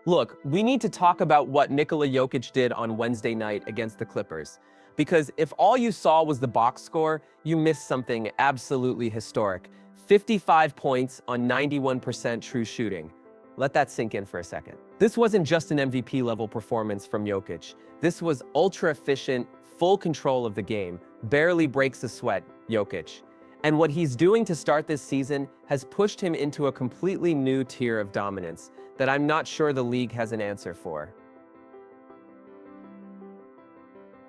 Look, we need to talk about what Nikola Jokic did on Wednesday night against the Clippers. Because if all you saw was the box score, you missed something absolutely historic. 55 points on 91% true shooting. Let that sink in for a second. This wasn't just an MVP-level performance from Jokic. This was ultra-efficient, full control of the game, barely breaks a sweat, Jokic. And what he's doing to start this season has pushed him into a completely new tier of dominance that I'm not sure the league has an answer for.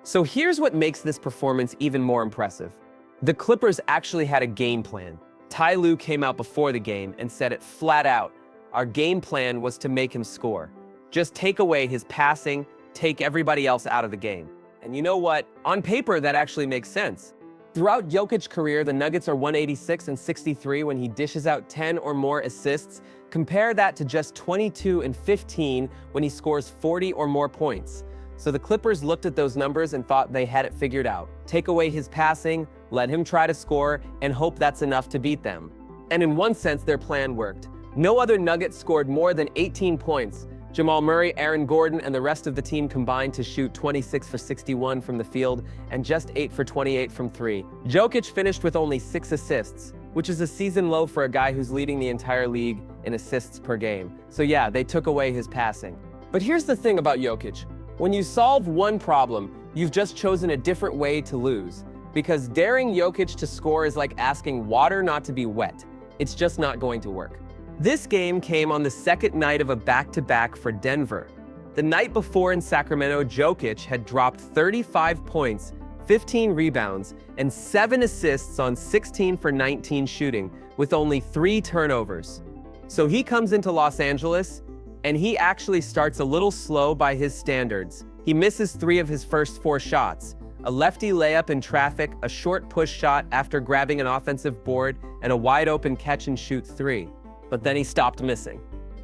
So here's what makes this performance even more impressive. The Clippers actually had a game plan. Ty Lue came out before the game and said it flat out. Our game plan was to make him score. Just take away his passing, take everybody else out of the game. And you know what? On paper, that actually makes sense. Throughout Jokic's career, the Nuggets are 186 and 63 when he dishes out 10 or more assists. Compare that to just 22 and 15 when he scores 40 or more points. So the Clippers looked at those numbers and thought they had it figured out. Take away his passing, let him try to score, and hope that's enough to beat them. And in one sense, their plan worked. No other Nugget scored more than 18 points. Jamal Murray, Aaron Gordon, and the rest of the team combined to shoot 26 for 61 from the field and just 8 for 28 from 3. Jokic finished with only 6 assists, which is a season low for a guy who's leading the entire league in assists per game. So yeah, they took away his passing. But here's the thing about Jokic. When you solve one problem, you've just chosen a different way to lose. Because daring Jokic to score is like asking water not to be wet. It's just not going to work. This game came on the second night of a back-to-back for Denver. The night before in Sacramento, Jokic had dropped 35 points, 15 rebounds, and 7 assists on 16 for 19 shooting, with only 3 turnovers. So he comes into Los Angeles, and he actually starts a little slow by his standards. He misses 3 of his first 4 shots. A lefty layup in traffic, a short push shot after grabbing an offensive board, and a wide-open catch-and-shoot 3. But then he stopped missing.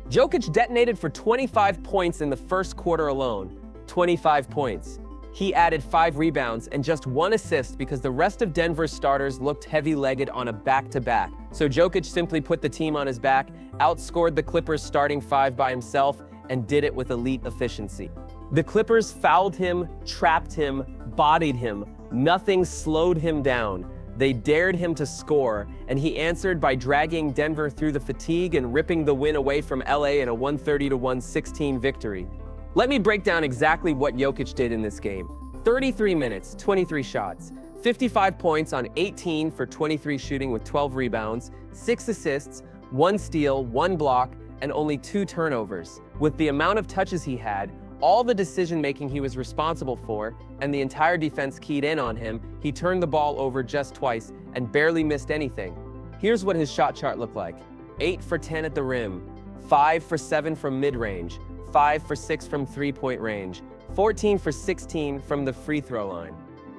Jokic detonated for 25 points in the first quarter alone. 25 points. He added 5 rebounds and just 1 assist because the rest of Denver's starters looked heavy-legged on a back-to-back. So Jokic simply put the team on his back, outscored the Clippers starting 5 by himself, and did it with elite efficiency. The Clippers fouled him, trapped him, bodied him. Nothing slowed him down. They dared him to score, and he answered by dragging Denver through the fatigue and ripping the win away from LA in a 130-116 victory. Let me break down exactly what Jokic did in this game. 33 minutes, 23 shots, 55 points on 18 for 23 shooting with 12 rebounds, 6 assists, 1 steal, 1 block, and only 2 turnovers. With the amount of touches he had, all the decision-making he was responsible for, and the entire defense keyed in on him, he turned the ball over just twice and barely missed anything. Here's what his shot chart looked like. 8 for 10 at the rim, 5 for 7 from mid-range, 5 for 6 from three-point range, 14 for 16 from the free throw line.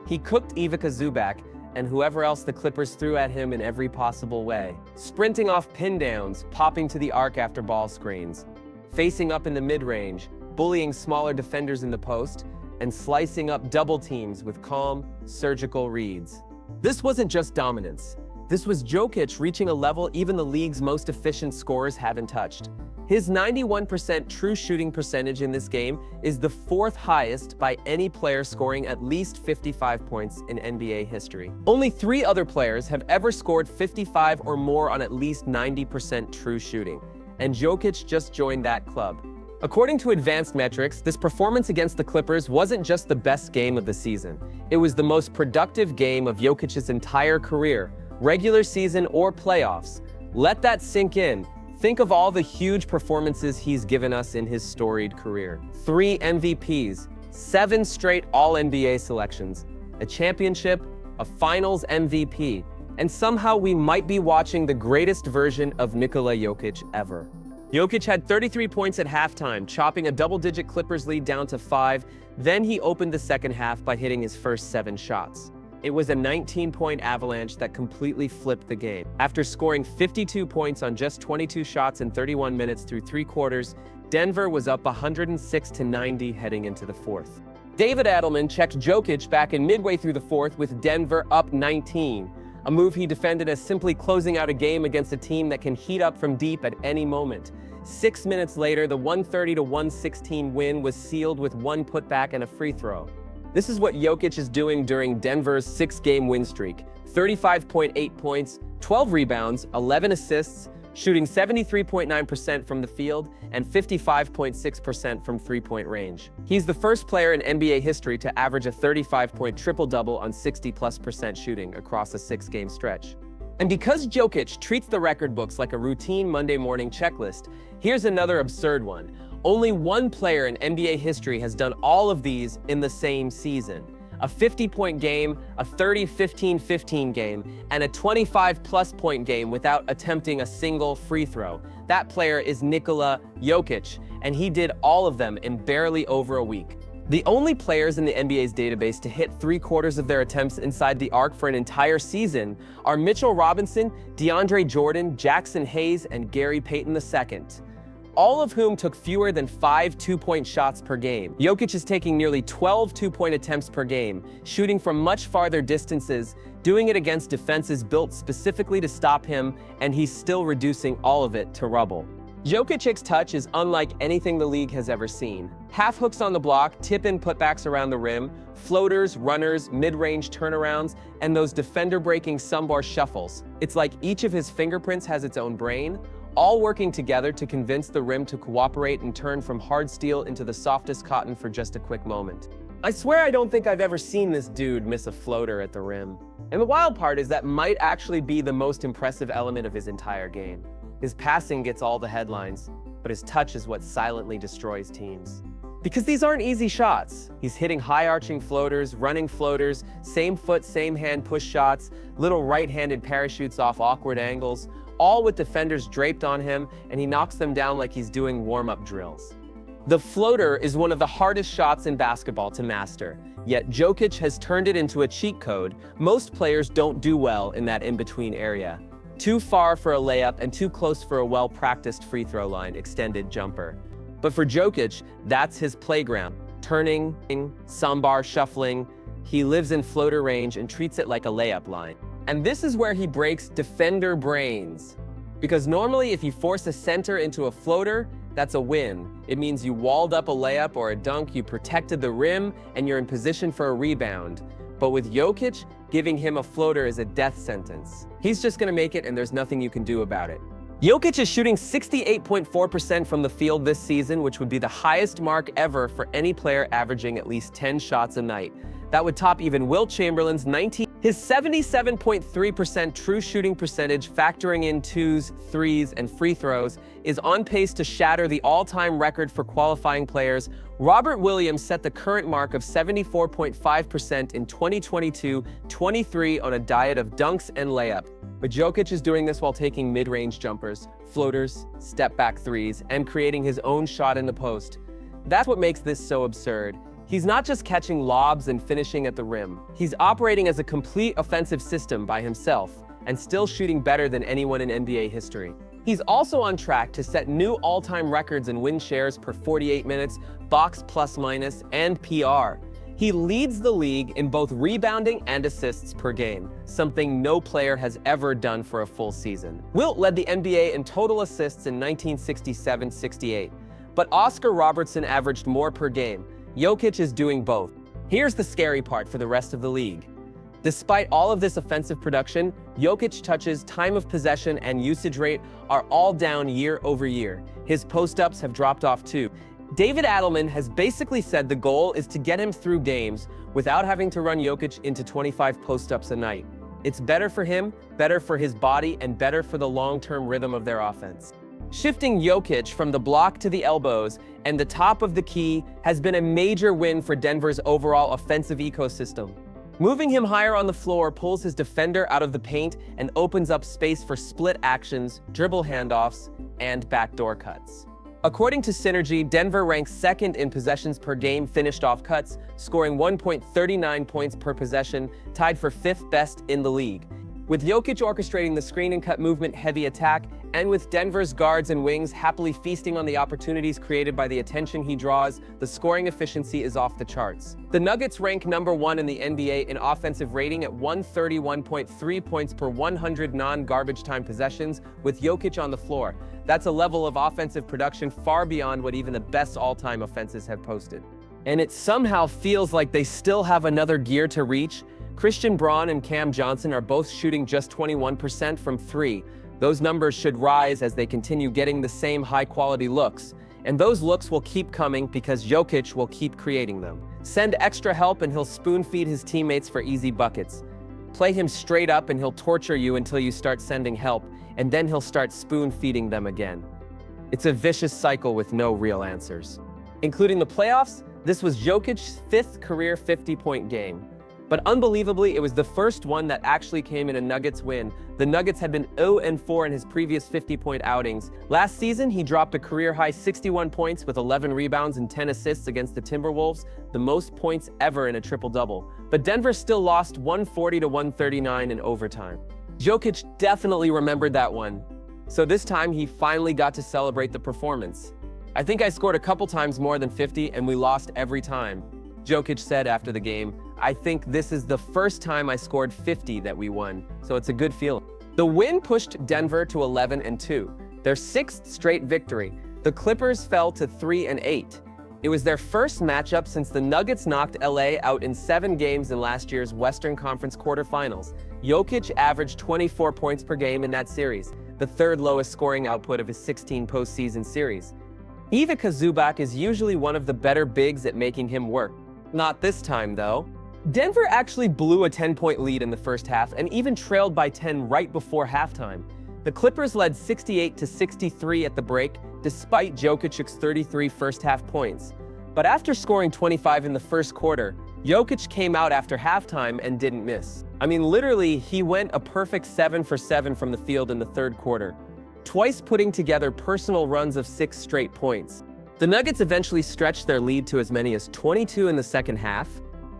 He cooked Ivica Zubac and whoever else the Clippers threw at him in every possible way. Sprinting off pin downs, popping to the arc after ball screens, facing up in the mid-range, bullying smaller defenders in the post, and slicing up double teams with calm, surgical reads. This wasn't just dominance. This was Jokic reaching a level even the league's most efficient scorers haven't touched. His 91% true shooting percentage in this game is the 4th highest by any player scoring at least 55 points in NBA history. Only 3 other players have ever scored 55 or more on at least 90% true shooting, and Jokic just joined that club. According to advanced metrics, this performance against the Clippers wasn't just the best game of the season. It was the most productive game of Jokic's entire career, regular season or playoffs. Let that sink in. Think of all the huge performances he's given us in his storied career. 3 MVPs, 7 straight All-NBA selections, a championship, a Finals MVP, and somehow we might be watching the greatest version of Nikola Jokic ever. Jokic had 33 points at halftime, chopping a double-digit Clippers lead down to 5. Then he opened the second half by hitting his first 7 shots. It was a 19-point Avalanche that completely flipped the game. After scoring 52 points on just 22 shots in 31 minutes through 3 quarters, Denver was up 106-90 heading into the 4th. David Adelman checked Jokic back in midway through the 4th with Denver up 19. a move he defended as simply closing out a game against a team that can heat up from deep at any moment. 6 minutes later, the 130-116 win was sealed with one putback and a free throw. This is what Jokic is doing during Denver's 6-game win streak. 35.8 points, 12 rebounds, 11 assists, shooting 73.9% from the field and 55.6% from three-point range. He's the first player in NBA history to average a 35-point triple-double on 60+% shooting across a 6-game stretch. And because Jokic treats the record books like a routine Monday morning checklist, here's another absurd one. Only one player in NBA history has done all of these in the same season. A 50-point game, a 30-15-15 game, and a 25-plus point game without attempting a single free throw. That player is Nikola Jokic, and he did all of them in barely over a week. The only players in the NBA's database to hit 3/4 of their attempts inside the arc for an entire season are Mitchell Robinson, DeAndre Jordan, Jackson Hayes, and Gary Payton II. All of whom took fewer than 5 two-point shots per game. Jokic is taking nearly 12 two-point attempts per game, shooting from much farther distances, doing it against defenses built specifically to stop him, and he's still reducing all of it to rubble. Jokic's touch is unlike anything the league has ever seen. Half hooks on the block, tip-in putbacks around the rim, floaters, runners, mid-range turnarounds, and those defender-breaking sambar shuffles. It's like each of his fingerprints has its own brain, all working together to convince the rim to cooperate and turn from hard steel into the softest cotton for just a quick moment. I swear I don't think I've ever seen this dude miss a floater at the rim. And the wild part is that might actually be the most impressive element of his entire game. His passing gets all the headlines, but his touch is what silently destroys teams. Because these aren't easy shots. He's hitting high-arching floaters, running floaters, same foot, same hand push shots, little right-handed parachutes off awkward angles, all with defenders draped on him, and he knocks them down like he's doing warm-up drills. The floater is one of the hardest shots in basketball to master, yet Jokic has turned it into a cheat code. Most players don't do well in that in-between area. Too far for a layup and too close for a well-practiced free throw line extended jumper. But for Jokic, that's his playground. Turning, sambar shuffling, he lives in floater range and treats it like a layup line. And this is where he breaks defender brains. Because normally if you force a center into a floater, that's a win. It means you walled up a layup or a dunk, you protected the rim, and you're in position for a rebound. But with Jokic, giving him a floater is a death sentence. He's just gonna make it and there's nothing you can do about it. Jokic is shooting 68.4% from the field this season, which would be the highest mark ever for any player averaging at least 10 shots a night. That would top even Wilt Chamberlain's 19. His 77.3% true shooting percentage, factoring in twos, threes, and free throws, is on pace to shatter the all-time record for qualifying players. Robert Williams set the current mark of 74.5% in 2022-23 on a diet of dunks and layup. But Jokic is doing this while taking mid-range jumpers, floaters, step-back threes, and creating his own shot in the post. That's what makes this so absurd. He's not just catching lobs and finishing at the rim. He's operating as a complete offensive system by himself and still shooting better than anyone in NBA history. He's also on track to set new all-time records in win shares per 48 minutes, box plus minus, and PR. He leads the league in both rebounding and assists per game, something no player has ever done for a full season. Wilt led the NBA in total assists in 1967-68, but Oscar Robertson averaged more per game. Jokic is doing both. Here's the scary part for the rest of the league. Despite all of this offensive production, Jokic touches, time of possession, and usage rate are all down year over year. His post-ups have dropped off too. David Adelman has basically said the goal is to get him through games without having to run Jokic into 25 post-ups a night. It's better for him, better for his body, and better for the long-term rhythm of their offense. Shifting Jokic from the block to the elbows and the top of the key has been a major win for Denver's overall offensive ecosystem. Moving him higher on the floor pulls his defender out of the paint and opens up space for split actions, dribble handoffs, and backdoor cuts. According to Synergy, Denver ranks second in possessions per game finished off cuts, scoring 1.39 points per possession, tied for fifth best in the league. With Jokic orchestrating the screen and cut movement heavy attack, and with Denver's guards and wings happily feasting on the opportunities created by the attention he draws, the scoring efficiency is off the charts. The Nuggets rank #1 in the NBA in offensive rating at 131.3 points per 100 non-garbage time possessions, with Jokic on the floor. That's a level of offensive production far beyond what even the best all-time offenses have posted. And it somehow feels like they still have another gear to reach. Christian Braun and Cam Johnson are both shooting just 21% from three. Those numbers should rise as they continue getting the same high-quality looks. And those looks will keep coming because Jokic will keep creating them. Send extra help and he'll spoon-feed his teammates for easy buckets. Play him straight up and he'll torture you until you start sending help, and then he'll start spoon-feeding them again. It's a vicious cycle with no real answers. Including the playoffs, this was Jokic's 5th career 50-point game. But unbelievably, it was the first one that actually came in a Nuggets win. The Nuggets had been 0-4 in his previous 50-point outings. Last season, he dropped a career-high 61 points with 11 rebounds and 10 assists against the Timberwolves, the most points ever in a triple-double. But Denver still lost 140-139 in overtime. Jokic definitely remembered that one. So this time, he finally got to celebrate the performance. "I think I scored a couple times more than 50, and we lost every time," Jokic said after the game. "I think this is the first time I scored 50 that we won, so it's a good feeling." The win pushed Denver to 11-2, their 6th straight victory. The Clippers fell to 3-8. It was their first matchup since the Nuggets knocked LA out in 7 games in last year's Western Conference quarterfinals. Jokic averaged 24 points per game in that series, the 3rd lowest scoring output of his 16 postseason series. Ivica Zubac is usually one of the better bigs at making him work. Not this time, though. Denver actually blew a 10-point lead in the first half and even trailed by 10 right before halftime. The Clippers led 68-63 at the break, despite Jokic's 33 first-half points. But after scoring 25 in the first quarter, Jokic came out after halftime and didn't miss. I mean, literally, he went a perfect 7 for 7 from the field in the 3rd quarter, twice putting together personal runs of 6 straight points. The Nuggets eventually stretched their lead to as many as 22 in the second half.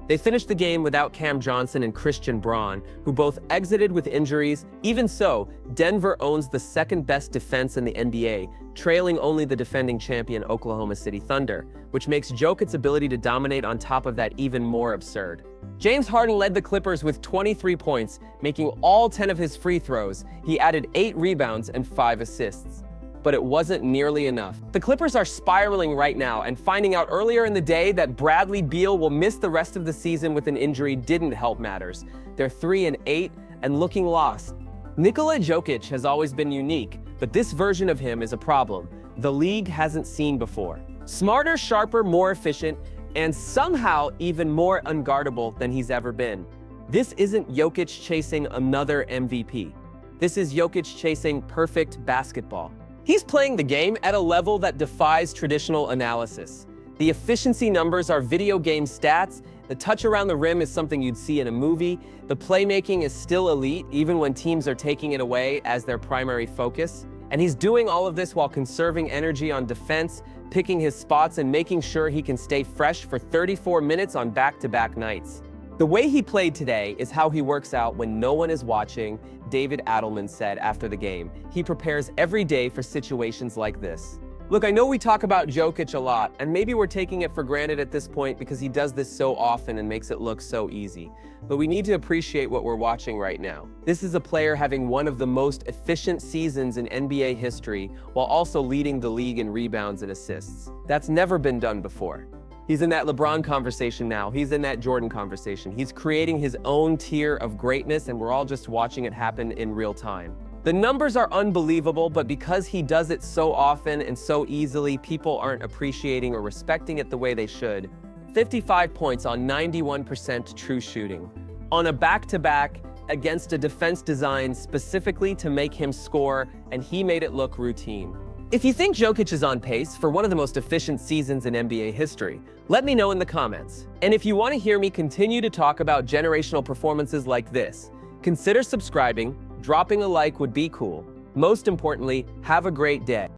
They finished the game without Cam Johnson and Christian Braun, who both exited with injuries. Even so, Denver owns the 2nd-best defense in the NBA, trailing only the defending champion Oklahoma City Thunder, which makes Jokic's ability to dominate on top of that even more absurd. James Harden led the Clippers with 23 points, making all 10 of his free throws. He added 8 rebounds and 5 assists. But it wasn't nearly enough. The Clippers are spiraling right now, and finding out earlier in the day that Bradley Beal will miss the rest of the season with an injury didn't help matters. They're 3-8 and looking lost. Nikola Jokic has always been unique, but this version of him is a problem the league hasn't seen before. Smarter, sharper, more efficient, and somehow even more unguardable than he's ever been. This isn't Jokic chasing another MVP. This is Jokic chasing perfect basketball. He's playing the game at a level that defies traditional analysis. The efficiency numbers are video game stats. The touch around the rim is something you'd see in a movie. The playmaking is still elite, even when teams are taking it away as their primary focus. And he's doing all of this while conserving energy on defense, picking his spots, and making sure he can stay fresh for 34 minutes on back-to-back nights. The way he played today is how he works out when no one is watching, David Adelman said after the game. He prepares every day for situations like this. Look, I know we talk about Jokic a lot, and maybe we're taking it for granted at this point because he does this so often and makes it look so easy. But we need to appreciate what we're watching right now. This is a player having one of the most efficient seasons in NBA history while also leading the league in rebounds and assists. That's never been done before. He's in that LeBron conversation now. He's in that Jordan conversation. He's creating his own tier of greatness, and we're all just watching it happen in real time. The numbers are unbelievable, but because he does it so often and so easily, people aren't appreciating or respecting it the way they should. 55 points on 91% true shooting. On a back-to-back against a defense designed specifically to make him score, and he made it look routine. If you think Jokic is on pace for one of the most efficient seasons in NBA history, let me know in the comments. And if you want to hear me continue to talk about generational performances like this, consider subscribing. Dropping a like would be cool. Most importantly, have a great day.